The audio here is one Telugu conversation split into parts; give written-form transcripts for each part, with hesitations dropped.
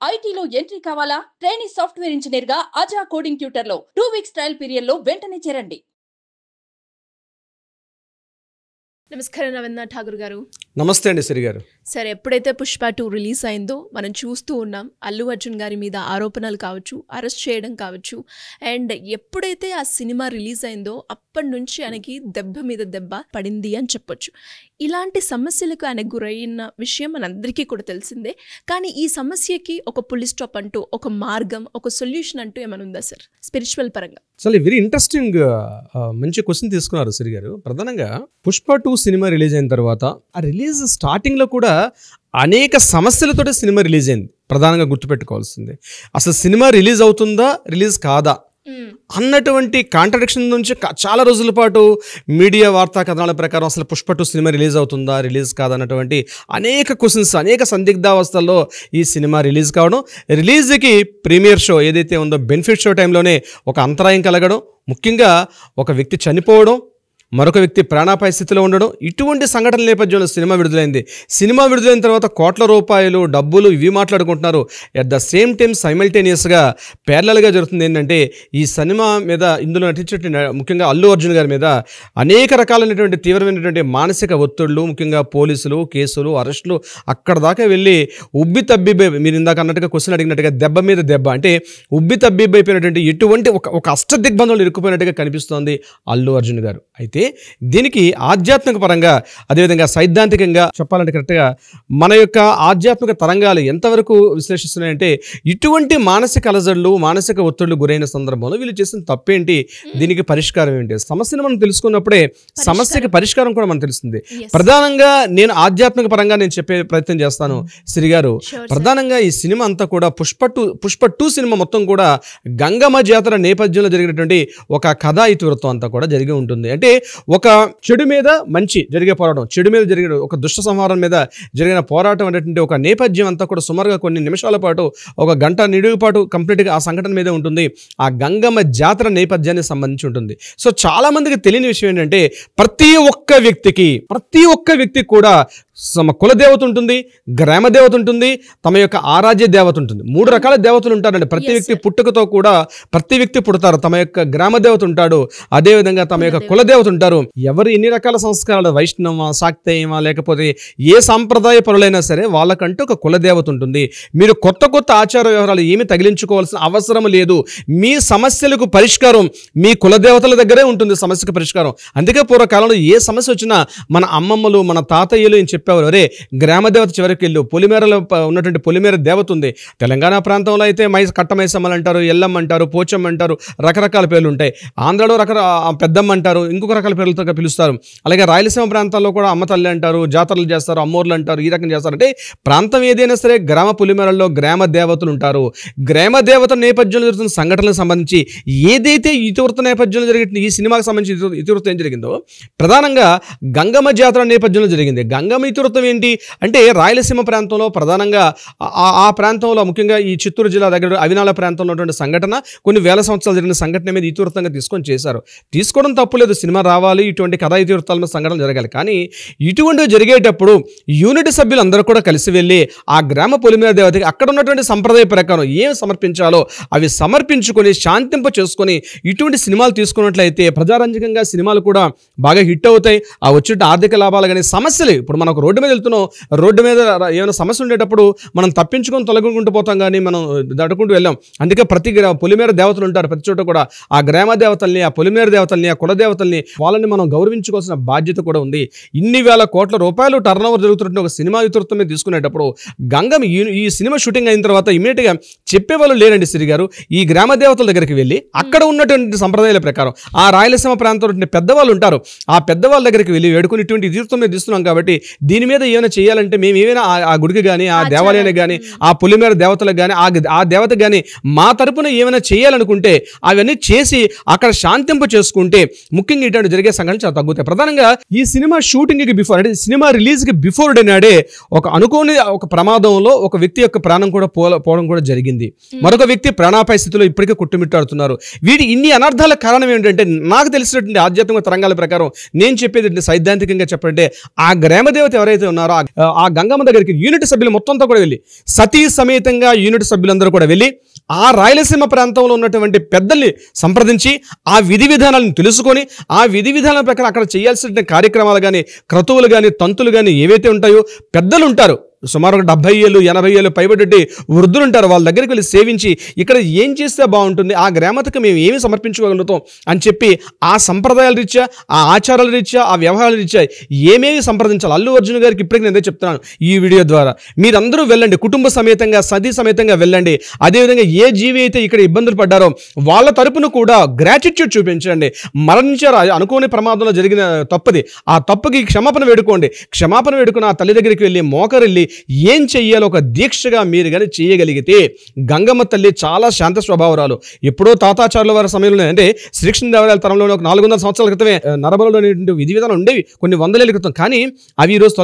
ఐటీలో ఎంట్రీ కావాలా? ట్రైనీ సాఫ్ట్వేర్ ఇంజనీర్ గా అజా కోడింగ్ ట్యూటర్ లో 2 వీక్స్ ట్రయల్ పీరియడ్ లో వెంటనే చేరండి. నమస్కారం రవీంద్ర ఠాగూర్ గారు. నమస్తే అండి సిరి గారు. సరే, ఎప్పుడైతే పుష్ప 2 రిలీజ్ అయిందో మనం చూస్తూ ఉన్నాం. అల్లు అర్జున్ గారి మీద ఆరోపణలు కావచ్చు, అరెస్ట్ చేయడం కావచ్చు. అండ్ ఎప్పుడైతే ఆ సినిమా రిలీజ్ అయిందో అప్పటి నుంచి ఆయనకి దెబ్బ మీద దెబ్బ పడింది అని చెప్పొచ్చు. ఇలాంటి సమస్యలకు ఆయన గురైన విషయం మనందరికీ కూడా తెలిసిందే. కానీ ఈ సమస్యకి ఒక పులి స్టాప్ అంటూ, ఒక మార్గం, ఒక సొల్యూషన్ అంటూ ఏమైనా ఉందా సార్ స్పిరిచువల్ పరంగా? చాలా వెరీ ఇంట్రెస్టింగ్ మంచి క్వశ్చన్ తీసుకున్నారు సిరి గారు. ప్రధానంగా పుష్ప 2 సినిమా రిలీజ్ అయిన తర్వాత ఆ రిలీజ్ స్టార్టింగ్లో కూడా అనేక సమస్యలతోటి సినిమా రిలీజ్ అయింది. ప్రధానంగా గుర్తుపెట్టుకోవాల్సింది అసలు సినిమా రిలీజ్ అవుతుందా, రిలీజ్ కాదా అన్నటువంటి కాంట్రడిక్షన్ నుంచి చాలా రోజుల పాటు మీడియా వార్తా కథనాల ప్రకారం అసలు పుష్ప 2 సినిమా రిలీజ్ అవుతుందా, రిలీజ్ కాదా అన్నటువంటి అనేక క్వశ్చన్స్, అనేక సందిగ్ధావస్థల్లో ఈ సినిమా రిలీజ్ కావడం, రిలీజ్కి ప్రీమియర్ షో ఏదైతే ఉందో బెనిఫిట్ షో టైంలోనే ఒక అంతరాయం కలగడం, ముఖ్యంగా ఒక వ్యక్తి చనిపోవడం, మరొక వ్యక్తి ప్రాణాపాయ స్థితిలో ఉండడం, ఇటువంటి సంఘటనల నేపథ్యంలో సినిమా విడుదలైంది. సినిమా విడుదలైన తర్వాత కోట్ల రూపాయలు డబ్బులు ఇవి మాట్లాడుకుంటున్నారు. ఎట్ ద సేమ్ టైం సైమల్టేనియస్గా ప్యారలల్గా జరుగుతుంది ఏంటంటే ఈ సినిమా మీద ఇందులో నటించిన ముఖ్యంగా అల్లు అర్జున్ గారి మీద అనేక రకాలైనటువంటి తీవ్రమైనటువంటి మానసిక ఒత్తిళ్లు, ముఖ్యంగా పోలీసులు, కేసులు, అరెస్టులు అక్కడ దాకా వెళ్ళి ఉబ్బి తబ్బిబ్బై, మీరు ఇందాక అన్నట్టుగా క్వశ్చన్ అడిగినట్టుగా దెబ్బ మీద దెబ్బ అంటే ఉబ్బి తబ్బిబ్బైపోయినటువంటి ఎటువంటి ఒక అష్టదిగ్బంధంలో ఇరుక్కుపోయినట్టుగా కనిపిస్తోంది అల్లు అర్జున్ గారు. అయితే దీనికి ఆధ్యాత్మిక పరంగా, అదేవిధంగా సైద్ధాంతికంగా చెప్పాలంటే కరెక్ట్గా మన యొక్క ఆధ్యాత్మిక తరంగాలు ఎంతవరకు విశ్లేషిస్తున్నాయంటే ఇటువంటి మానసిక అలజడులు, మానసిక ఒత్తిళ్లు గురైన సందర్భంలో వీళ్ళు చేసిన తప్పేంటి, దీనికి పరిష్కారం ఏంటి, సమస్యను మనం తెలుసుకున్నప్పుడే సమస్యకి పరిష్కారం కూడా మనకు తెలుస్తుంది. ప్రధానంగా నేను ఆధ్యాత్మిక పరంగా నేను చెప్పే ప్రయత్నం చేస్తాను సిరి గారు. ప్రధానంగా ఈ సినిమా అంతా కూడా పుష్ప 2 సినిమా మొత్తం కూడా గంగమ్మ జాతర నేపథ్యంలో జరిగినటువంటి ఒక కథా ఇతివృత్తం అంతా కూడా జరిగి ఉంటుంది. అంటే ఒక చెడు మీద మంచి జరిగే పోరాటం, చెడు మీద జరిగిన ఒక దుష్ట సంహారం మీద జరిగిన పోరాటం అనేటువంటి ఒక నేపథ్యం అంతా కూడా సుమారుగా కొన్ని నిమిషాల పాటు, ఒక గంట నిడుగు పాటు కంప్లీట్గా ఆ సంఘటన మీదే ఉంటుంది. ఆ గంగమ్మ జాతర నేపథ్యానికి సంబంధించి ఉంటుంది. సో చాలా మందికి తెలియని విషయం ఏంటంటే ప్రతి ఒక్క వ్యక్తికి కూడా తమ కులదేవత ఉంటుంది, గ్రామ దేవత ఉంటుంది, తమ యొక్క ఆరాధ్య దేవత ఉంటుంది. 3 రకాల దేవతలు ఉంటారండి. ప్రతి వ్యక్తి పుట్టుకతో కూడా ప్రతి వ్యక్తి పుడతారు. తమ యొక్క గ్రామ దేవత ఉంటాడు, అదేవిధంగా తమ యొక్క కులదేవత ఉంటారు. ఎవరు ఎన్ని రకాల సంస్కారాలు, వైష్ణవ, శాక్తేయమా, లేకపోతే ఏ సాంప్రదాయ పరులైనా సరే వాళ్ళకంటూ ఒక కులదేవత ఉంటుంది. మీరు కొత్త ఆచార వ్యవహారాలు ఏమి తగిలించుకోవాల్సిన అవసరం లేదు. మీ సమస్యలకు పరిష్కారం మీ కులదేవతల దగ్గరే ఉంటుంది, సమస్యకు పరిష్కారం. అందుకే పూర్వకాలంలో ఏ సమస్య వచ్చినా మన అమ్మమ్మలు, మన తాతయ్యలు ఏం చెప్పేవారు, అరే గ్రామ దేవత చివరికి వెళ్ళు, పొలిమేరలో ఉన్నటువంటి పొలిమేర దేవత ఉంది. తెలంగాణ ప్రాంతంలో అయితే కట్టమైసమ్మలు అంటారు, ఎల్లమ్మ అంటారు, పోచమ్మ అంటారు, రకరకాల పేర్లు ఉంటాయి. ఆంధ్రలో పెద్దమ్మ అంటారు, ఇంకొక రకాల పేర్లతో పిలుస్తారు. అలాగే రాయలసీమ ప్రాంతాల్లో కూడా అమ్మ తల్లి అంటారు, జాతరలు చేస్తారు, అమ్మోర్లు అంటారు, ఈ రకం చేస్తారు. అంటే ప్రాంతం ఏదైనా సరే గ్రామ పొలిమేరల్లో గ్రామ దేవతలు ఉంటారు. గ్రామ దేవత నేపథ్యంలో జరుగుతున్న సంఘటనలకు సంబంధించి ఏదైతే ఇతివృత్త నేపథ్యంలో జరిగిన ఈ సినిమాకి సంబంధించి ఇతివృత్తం ఏం జరిగిందో ప్రధానంగా గంగమ్మ జాతర నేపథ్యంలో జరిగింది. గంగమ్మ ఇతివృత్తం ఏంటి అంటే రాయలసీమ ప్రాంతంలో ప్రధానంగా ఆ ప్రాంతంలో ముఖ్యంగా ఈ చిత్తూరు జిల్లా దగ్గర అవినాల ప్రాంతంలో ఉన్నటువంటి సంఘటన, కొన్ని వేల సంవత్సరాలు జరిగిన సంఘటన మీద ఇతివృత్తంగా తీసుకొని చేశారు. తీసుకోవడం తప్పులేదు, సినిమా రావాలి, ఇటువంటి కథా ఇతివృత్తాల మీద సంఘటనలు జరగాలి. కానీ ఇటువంటివి జరిగేటప్పుడు యూనిట్ సభ్యులు అందరూ కూడా కలిసి వెళ్ళి ఆ గ్రామ పొలిమేర దేవతకి అక్కడ ఉన్నటువంటి సంప్రదాయ ప్రకారం ఏం సమర్పించాలో అవి సమర్పించుకొని శాంతింప చేసుకొని ఇటువంటి సినిమాలు తీసుకున్నట్లయితే ప్రజారంజకంగా సినిమాలు కూడా బాగా హిట్ అవుతాయి. ఆ వచ్చే ఆర్థిక లాభాలు కానీ సమస్యలు, ఇప్పుడు మనం ఒక రోడ్డు మీద వెళ్తున్నాం, రోడ్డు మీద ఏమైనా సమస్య ఉండేటప్పుడు మనం తప్పించుకొని తొలగుకుంటూ పోతాం, కానీ మనం దడుకుంటూ వెళ్ళాం. అందుకే ప్రతి పొలిమేర దేవతలు ఉంటారు ప్రతి చోట కూడా. ఆ గ్రామ దేవతల్ని, ఆ పొలిమేర దేవతల్ని, ఆ కుల దేవతల్ని, వాళ్ళని మనం గౌరవించుకోవాల్సిన బాధ్యత కూడా ఉంది. ఇన్ని వేల కోట్ల రూపాయలు టర్న్ ఓవర్ జరుగుతున్న ఒక సినిమా ఇతివృత్తం మీద తీసుకునేటప్పుడు గంగమ్మ ఈ సినిమా షూటింగ్ అయిన తర్వాత ఇమీడియట్గా చెప్పేవాళ్ళు లేరండి సిరి గారు. ఈ గ్రామ దేవతల దగ్గరికి వెళ్ళి అక్కడ ఉన్నటువంటి సంప్రదాయాల ప్రకారం ఆ రాయలసీమ ప్రాంతంలో పెద్దవాళ్ళు ఉంటారు, ఆ పెద్దవాళ్ళ దగ్గరికి వెళ్ళి వేడుకొని ఇటువంటి ఇతివృత్తం మీద తీస్తున్నాం కాబట్టి దీని మీద ఏమైనా చేయాలంటే మేము ఏమైనా ఆ గుడికి కానీ, ఆ దేవాలయానికి కానీ, ఆ పొలిమేర దేవతలకు కానీ, ఆ దేవతకు కానీ మా తరపున ఏమైనా చేయాలనుకుంటే అవన్నీ చేసి అక్కడ శాంతింప చేసుకుంటే ముఖ్యంగా ఇటువంటి జరిగే సంఘటనలు చాలా తగ్గుతాయి. ప్రధానంగా ఈ సినిమా షూటింగ్కి బిఫోర్, అంటే సినిమా రిలీజ్కి బిఫోర్ డే నాడే ఒక అనుకోని ఒక ప్రమాదంలో ఒక వ్యక్తి యొక్క ప్రాణం కూడా పోవడం కూడా జరిగింది. మరొక వ్యక్తి ప్రాణాపాయ స్థితిలో ఇప్పటికే కొట్టుమిట్టాడుతున్నారు. ఇన్ని అనర్థాల కారణం ఏంటంటే నాకు తెలిసినటువంటి ఆధ్యాత్మిక తరంగాల ప్రకారం నేను చెప్పేది సైద్ధాంతికంగా చెప్పంటే ఆ గ్రామదేవత ఎవరైతే ఉన్నారో ఆ గంగమ్మ దగ్గరికి యూనిట్ సభ్యులు మొత్తంతో కూడా వెళ్ళి సతీ సమేతంగా యూనిట్ సభ్యులందరూ కూడా వెళ్ళి ఆ రాయలసీమ ప్రాంతంలో ఉన్నటువంటి పెద్దల్ని సంప్రదించి ఆ విధి విధానాలను తెలుసుకొని ఆ విధి విధానాల ప్రకారం అక్కడ చేయాల్సిన కార్యక్రమాలు కానీ క్రతువులు కానీ తంతులు కానీ ఏవైతే ఉంటాయో పెద్దలు ఉంటారు సుమారు 70 ఏళ్ళు 80 ఏళ్ళు పైబడి వృద్ధులు ఉంటారు. వాళ్ళ దగ్గరికి వెళ్ళి సేవించి ఇక్కడ ఏం చేస్తే బాగుంటుంది, ఆ గ్రామతకు మేము ఏమి సమర్పించగలుగుతాం అని చెప్పి ఆ సంప్రదాయాల రీత్యా ఆ ఆచారాల రీత్యా ఆ వ్యవహారాల రీత్యా ఏమేమి సంప్రదించాలి. అల్లు అర్జున్ గారికి ఇప్పటికీ నేను చెప్తున్నాను ఈ వీడియో ద్వారా, మీరందరూ వెళ్ళండి, కుటుంబ సమేతంగా సతీ సమేతంగా వెళ్ళండి. అదేవిధంగా ఏ జీవి అయితే ఇక్కడ ఇబ్బందులు పడ్డారో వాళ్ళ తరపున కూడా గ్రాటిట్యూడ్ చూపించండి. మరణించారు, అనుకోని ప్రమాదంలో జరిగిన తప్పుది, ఆ తప్పుకి క్షమాపణ వేడుకోండి. క్షమాపణ వేడుకుని ఆ తల్లి దగ్గరికి వెళ్ళి మోకరిల్లి ఏం చెయ్యాలో ఒక దీక్షగా మీరు కానీ చేయగలిగితే గంగమ్మ తల్లి చాలా శాంత స్వభావరాలు. ఎప్పుడో తాతాచారుల వారి సమయంలో అంటే శ్రీకృష్ణదేవరాయల తరంలో ఒక 400 సంవత్సరాల క్రితమే నరబలలో విధి విధానం ఉండేవి కొన్ని వందలేళ్ల క్రితం. కానీ అవి ఈరోజు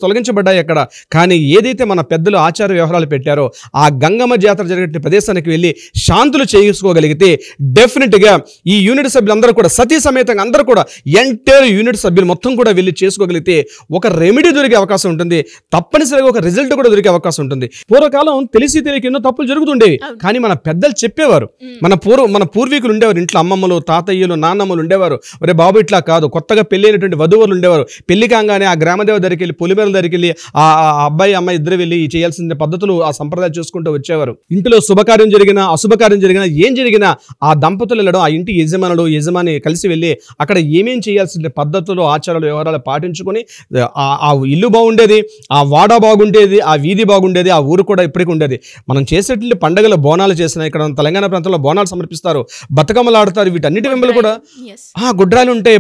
తొలగించబడ్డాయి అక్కడ. కానీ ఏదైతే మన పెద్దలు ఆచార వ్యవహారాలు పెట్టారో ఆ గంగమ్మ జాతర జరిగే ప్రదేశానికి వెళ్ళి శాంతులు చేసుకోగలిగితే డెఫినెట్గా ఈ యూనిట్ సభ్యులందరూ కూడా సతీ సమేతంగా అందరూ కూడా ఎంటైర్ యూనిట్ సభ్యులు మొత్తం కూడా వెళ్ళి చేసుకోగలిగితే ఒక రెమెడీ దొరికే అవకాశం ఉంటుంది. తప్పనిసరిగా ఒక రిజల్ట్ కూడా దొరికే అవకాశం ఉంటుంది. పూర్వకాలం తెలిసి తెలియక ఎన్నో తప్పులు జరుగుతుండేవి, కానీ మన పెద్దలు చెప్పేవారు. మన పూర్వీకులు ఉండేవారు, ఇంట్లో అమ్మమ్మలు తాతయ్యలు నాన్నమ్మలు ఉండేవారు. ఒరే బాబు ఇట్లా కాదు, కొత్తగా పెళ్ళైనటువంటి వధువులు ఉండేవారు. పెళ్లి కాగానే ఆ గ్రామదేవ దగ్గరికి వెళ్ళి పొలిమేరల దగ్గరికి వెళ్ళి ఆ అబ్బాయి అమ్మాయి ఇద్దరు వెళ్ళి చేయాల్సిన పద్ధతులు ఆ సంప్రదాయాలు చూసుకుంటూ వచ్చేవారు. ఇంట్లో శుభకార్యం జరిగినా అశుభకార్యం జరిగినా ఏం జరిగినా ఆ దంపతులు వెళ్ళడం, ఆ ఇంటి యజమాని కలిసి వెళ్ళి అక్కడ ఏమేం చేయాల్సిన పద్ధతులు ఆచారాలు వ్యవహారాలు పాటించుకొని ఆ ఇల్లు బాగుండేది, ఆ వాడ బాగుండేది, ఆ వీధి బాగుండేది, ఆ ఊరు కూడా ఇప్పటికీ ఉండేది. మనం చేసేటువంటి పండుగలు బోనాలు చేసిన ఇక్కడ తెలంగాణ ప్రాంతంలో బోనాలు సమర్పిస్తారు, బతుకమ్మలు ఆడతారు. వీటన్నిటి వెంబడి కూడా గుడ్రాలు ఉంటాయి.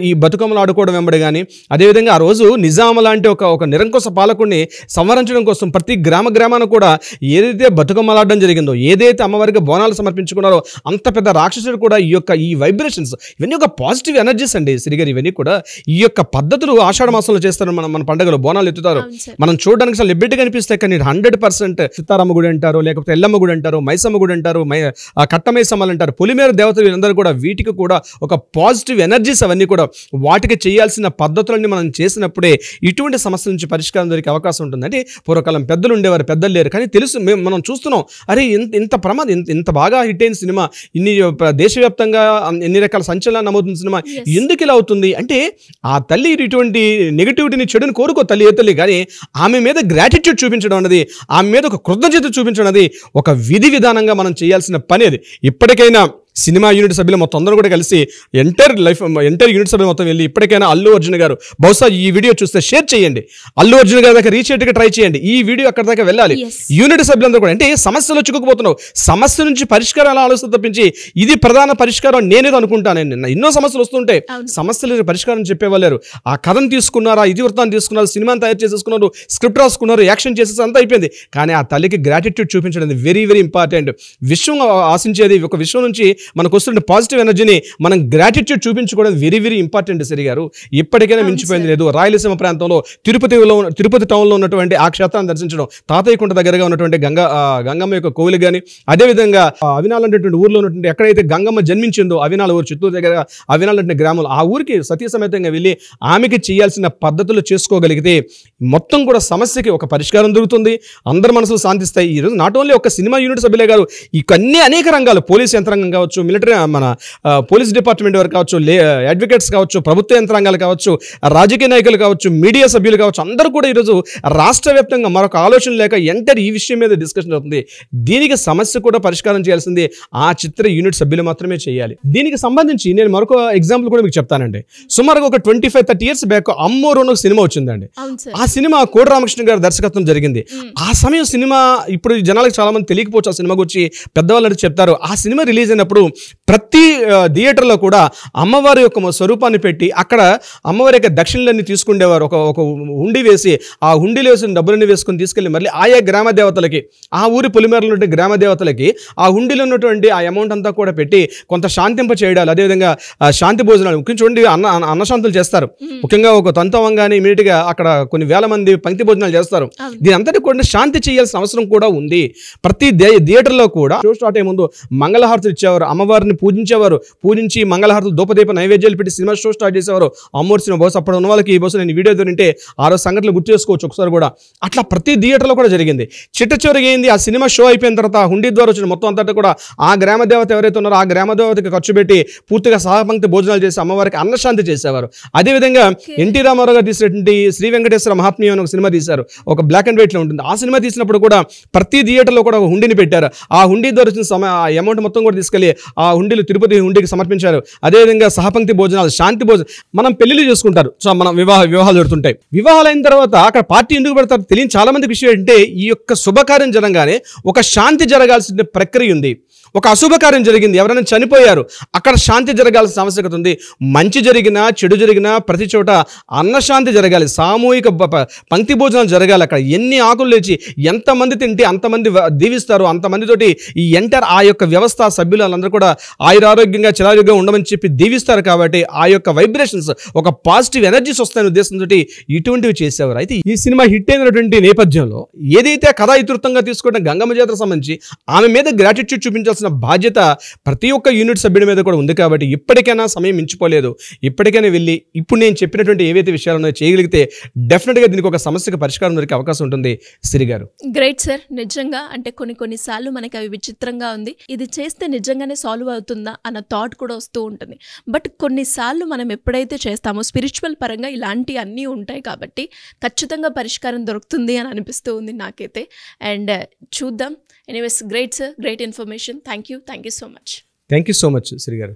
ఈ బతుకమ్మలు ఆడుకోవడం వెంబడి కానీ అదేవిధంగా ఆ రోజు నిజాం లాంటి ఒక నిరంకుశ పాలకుడిని సంవరించడం కోసం ప్రతి గ్రామాన కూడా ఏదైతే బతుకమ్మలు ఆడడం జరిగిందో, ఏదైతే అమ్మవారికి బోనాలు సమర్పించుకున్నారో అంత పెద్ద రాక్షసుడు కూడా ఈ వైబ్రేషన్స్ ఇవన్నీ ఒక పాజిటివ్ ఎనర్జీస్ అండి శ్రీగారు. ఇవన్నీ కూడా ఈ యొక్క పద్ధతులు ఆషాఢ మాసంలో చేస్తారు. మన పండుగలో బోనాలు ఎత్తుతారు. మనం చూడడానికి అసలు లిబర్టీ కనిపిస్తాయి, కానీ 100% సీతారామ గుడి అంటారు, లేకపోతే ఎల్లమ్మ గుడి అంటారు, మైసమ్మ గుడి అంటారు, కట్టమైసమ్మలు అంటారు, పొలిమేర దేవతలు వీళ్ళందరూ కూడా వీటికి కూడా ఒక పాజిటివ్ ఎనర్జీస్. అవన్నీ కూడా వాటికి చేయాల్సిన పద్ధతులన్నీ మనం చేసినప్పుడే ఇటువంటి సమస్యల నుంచి పరిష్కారం దొరికే అవకాశం ఉంటుంది. అంటే పూర్వకాలం పెద్దలు ఉండేవారు, పెద్దలు లేరు, కానీ తెలుసు మనం చూస్తున్నాం. అరే ఇంత ప్రమాదం, ఇంత బాగా హిట్ అయిన సినిమా, ఇన్ని దేశవ్యాప్తంగా ఎన్ని రకాల సంచలనాలు నమోదుతున్న సినిమా ఎందుకు ఇలా అవుతుంది అంటే ఆ తల్లి ఇటువంటి నెగిటివిటీని చెడుని కోరుకో తల్లి ఏ తల్లి, కానీ ఆమె మీద గ్రాటిట్యూడ్ చూపించడం అన్నది, ఆమె మీద ఒక కృతజ్ఞత చూపించడం అనేది ఒక విధి విధానంగా మనం చేయాల్సిన పని. అది ఇప్పటికైనా సినిమా యూనిట్ సభ్యులు మొత్తం అందరూ కూడా కలిసి ఎంటైర్ యూనిట్ సభ్యులు మొత్తం వెళ్ళి ఇప్పటికైనా అల్లు అర్జున్ గారు బహుశా ఈ వీడియో చూస్తే షేర్ చేయండి, అల్లు అర్జున్ గారి దాకా రీచ్ అయ్యేట్టుగా ట్రై చేయండి. ఈ వీడియో అక్కడ దాకా వెళ్ళాలి. యూనిట్ సభ్యులందరూ కూడా అంటే సమస్యలో చిక్కుకుపోతున్నావు, సమస్య నుంచి పరిష్కారం ఎలా ఆలోచన తప్పించి ఇది ప్రధాన పరిష్కారం నేనేదో అనుకుంటాను. ఎన్నో సమస్యలు వస్తుంటే సమస్యలు పరిష్కారం చెప్పేవాళ్ళు. ఆ కథను తీసుకున్నారు, ఆ ఇతివృత్తాన్ని తీసుకున్నారు, సినిమాని తయారు చేసేసుకున్నారు, స్క్రిప్ట్ రాసుకున్నారు, యాక్షన్ చేసేసి అంతా అయిపోయింది. కానీ ఆ తల్లికి గ్రాటిట్యూడ్ చూపించడం వెరీ వెరీ ఇంపార్టెంట్. విశ్వం ఆశించేది ఒక విశ్వం నుంచి మనకు వస్తున్న పాజిటివ్ ఎనర్జీని మనం గ్రాటిట్యూడ్ చూపించుకోవడం వెరీ వెరీ ఇంపార్టెంట్ సరి గారు. ఇప్పటికైనా మించిపోయింది లేదు. రాయలసీమ ప్రాంతంలో తిరుపతి టౌన్లో ఉన్నటువంటి ఆ క్షేత్రాన్ని దర్శించడం, తాతయ్యకుంట దగ్గరగా ఉన్నటువంటి గంగమ్మ యొక్క కోవిలు కానీ, అదేవిధంగా అవినాల్ అనేటువంటి ఊర్లో ఉన్నటువంటి ఎక్కడైతే గంగమ్మ జన్మించిందో అవినాల ఊరు, చిత్తూరు దగ్గర అవినాల్ అంటే గ్రామంలో, ఆ ఊరికి సతీ సమేతంగా వెళ్ళి ఆమెకి చేయాల్సిన పద్ధతులు చేసుకోగలిగితే మొత్తం కూడా సమస్యకి ఒక పరిష్కారం దొరుకుతుంది. అందరి మనసులు శాంతిస్తాయి. ఈరోజు నాట్ ఓన్లీ ఒక సినిమా యూనిట్ సభ్యులే గారు, ఇవన్నీ అనేక రంగాలు, పోలీస్ యంత్రాంగం కావచ్చు, మిలిటరీ మన పోలీస్ డిపార్ట్మెంట్ వారు కావచ్చు, అడ్వకేట్స్ కావచ్చు, ప్రభుత్వ యంత్రాంగాలు కావచ్చు, రాజకీయ నాయకులు కావచ్చు, మీడియా సభ్యులు కావచ్చు, అందరూ కూడా ఈరోజు రాష్ట్ర వ్యాప్తంగా మరొక ఆలోచన లేక ఎంటర్ ఈ విషయం మీద డిస్కషన్ అవుతుంది. దీనికి సమస్య కూడా పరిష్కారం చేయాల్సింది ఆ చిత్ర యూనిట్ సభ్యులు మాత్రమే చేయాలి. దీనికి సంబంధించి నేను మరొక ఎగ్జాంపుల్ కూడా మీకు చెప్తానండి. సుమారుగా ఒక 25-30 years బ్యాక్ అమ్మోరు అని ఒక సినిమా వచ్చిందండి. ఆ సినిమా కోడి రామకృష్ణ గారి దర్శకత్వం జరిగింది. ఆ సమయం సినిమా ఇప్పుడు జనాలకు చాలా మంది తెలియకపోవచ్చు. ఆ సినిమా గురించి పెద్దవాళ్ళు చెప్తారు. ఆ సినిమా రిలీజ్ అయినప్పుడు ప్రతి థియేటర్లో కూడా అమ్మవారి యొక్క స్వరూపాన్ని పెట్టి అక్కడ అమ్మవారి యొక్క దక్షిణలన్నీ తీసుకుండేవారు. ఒక హుండీ వేసి ఆ హుండీలో వేసిన డబ్బులన్నీ వేసుకుని తీసుకెళ్ళి మళ్ళీ ఆయా గ్రామ దేవతలకి, ఆ ఊరి పొలిమేరలో ఉండే గ్రామ దేవతలకి ఆ హుండీలో ఉన్నటువంటి ఆ అమౌంట్ అంతా కూడా పెట్టి కొంత శాంతింప చేయడాలు, అదేవిధంగా శాంతి భోజనాలు, ముఖ్యంగా చూడండి అన్నశాంతులు చేస్తారు. ముఖ్యంగా ఒక తంతవంగానే ఇమీడియట్గా అక్కడ కొన్ని వేల మంది పంక్తి భోజనాలు చేస్తారు. దీని అంతటి కూడా శాంతి చేయాల్సిన అవసరం కూడా ఉంది. ప్రతి థియేటర్లో కూడా షో స్టార్ట్ అయ్యే ముందు మంగళహారతులు ఇచ్చేవారు. అమ్మవారిని పూజించేవారు, పూజించి మంగళహారతులు దూపదీప నైవేద్యాలు పెట్టి సినిమా షో స్టార్ట్ చేసేవారు. అమ్మోరు సినిమా బహుశా అప్పుడు ఉన్న వాళ్ళకి ఈ బహుశా నేను వీడియో దొరింటే ఆ రోజు సంఘటనలు గుర్తు చేసుకోవచ్చు ఒకసారి కూడా. అట్లా ప్రతి థియేటర్లో కూడా జరిగింది. చిట్ట చివరికి ఏంది, ఆ సినిమా షో అయిపోయిన తర్వాత హుండీ ద్వారా వచ్చిన మొత్తం అంతటా కూడా ఆ గ్రామ దేవత ఎవరైతే ఉన్నారో ఆ గ్రామ దేవతకి ఖర్చు పెట్టి పూర్తిగా సహపంక్తి భోజనాలు చేసి అమ్మవారికి అన్నశాంతి చేసేవారు. అదేవిధంగా ఎన్టీ రామారావు గారు తీసినటువంటి శ్రీ వెంకటేశ్వర మహాత్మ్యం అని ఒక సినిమా తీశారు, ఒక బ్లాక్ అండ్ వైట్లో ఉంటుంది. ఆ సినిమా తీసినప్పుడు కూడా ప్రతి థియేటర్లో కూడా ఒక హుండీని పెట్టారు. ఆ హుండీ ద్వారా వచ్చిన అమౌంట్ మొత్తం కూడా తీసుకెళ్లి ఆ హుండీలు తిరుపతి హుండీకి సమర్పించారు. అదేవిధంగా సహపంక్తి భోజనాలు, శాంతి భోజనం, మనం పెళ్లిళ్ళు చేసుకుంటారు, సో మనం వివాహాలు జరుగుతుంటాయి. వివాహాలు అయిన తర్వాత అక్కడ పార్టీ ఎందుకు పెడతారు తెలియని చాలా మందికి విషయం ఏంటంటే, ఈ యొక్క శుభకార్యం జరగానే ఒక శాంతి జరగాల్సిన ప్రక్రియ ఉంది. ఒక అశుభకార్యం జరిగింది, ఎవరైనా చనిపోయారు, అక్కడ శాంతి జరగాల్సిన ఆవశ్యకత ఉంది. మంచి జరిగినా చెడు జరిగినా ప్రతి చోట అన్నశాంతి జరగాలి, సామూహిక పంక్తి భోజనాలు జరగాలి. అక్కడ ఎన్ని ఆకులు లేచి ఎంతమంది తింటే అంతమంది దీవిస్తారు, అంతమందితోటి ఈ ఎంటర్ ఆ యొక్క వ్యవస్థ సభ్యులు వాళ్ళందరూ కూడా ఆయురారోగ్యంగా చిరారోగ్యంగా ఉండమని చెప్పి దీవిస్తారు. కాబట్టి ఆ యొక్క వైబ్రేషన్స్, ఒక పాజిటివ్ ఎనర్జీస్ వస్తాయనే ఉద్దేశంతో ఇటువంటివి చేసేవారు. అయితే ఈ సినిమా హిట్ అయినటువంటి నేపథ్యంలో ఏదైతే కథా ఇతృత్వంగా తీసుకుంటే గంగమ్మ జాతర సంబంధించి ఆమె మీద గ్రాటిట్యూడ్ చూపించాల్సిన బాధ్యత ప్రతి ఒక్క యూనిట్ సభ్యుడి మీద కూడా ఉంది. కాబట్టి ఇప్పటికైనా సమయం మించిపోలేదు, ఇప్పటికైనా వెళ్ళి ఇప్పుడు నేను చెప్పినటువంటి ఏవైతే విషయాలు ఉన్నాయో చేయగలిగితే డెఫినెట్గా దీనికి ఒక సమస్యకు పరిష్కారం దొరికే అవకాశం ఉంటుంది. సిరి గారు గ్రేట్ సార్. నిజంగా అంటే కొన్నిసార్లు మనకి అవి విచిత్రంగా ఉంది, ఇది చేస్తే నిజంగానే సాల్వ్ అవుతుందా అన్న థాట్ కూడా వస్తూ ఉంటుంది. బట్ కొన్నిసార్లు మనం ఎప్పుడైతే చేస్తామో స్పిరిచువల్ పరంగా ఇలాంటి అన్నీ ఉంటాయి కాబట్టి ఖచ్చితంగా పరిష్కారం దొరుకుతుంది అని అనిపిస్తూ ఉంది నాకైతే. అండ్ చూద్దాం. Anyways great sir, great information. Thank you so much. Thank you so much Siri గారు.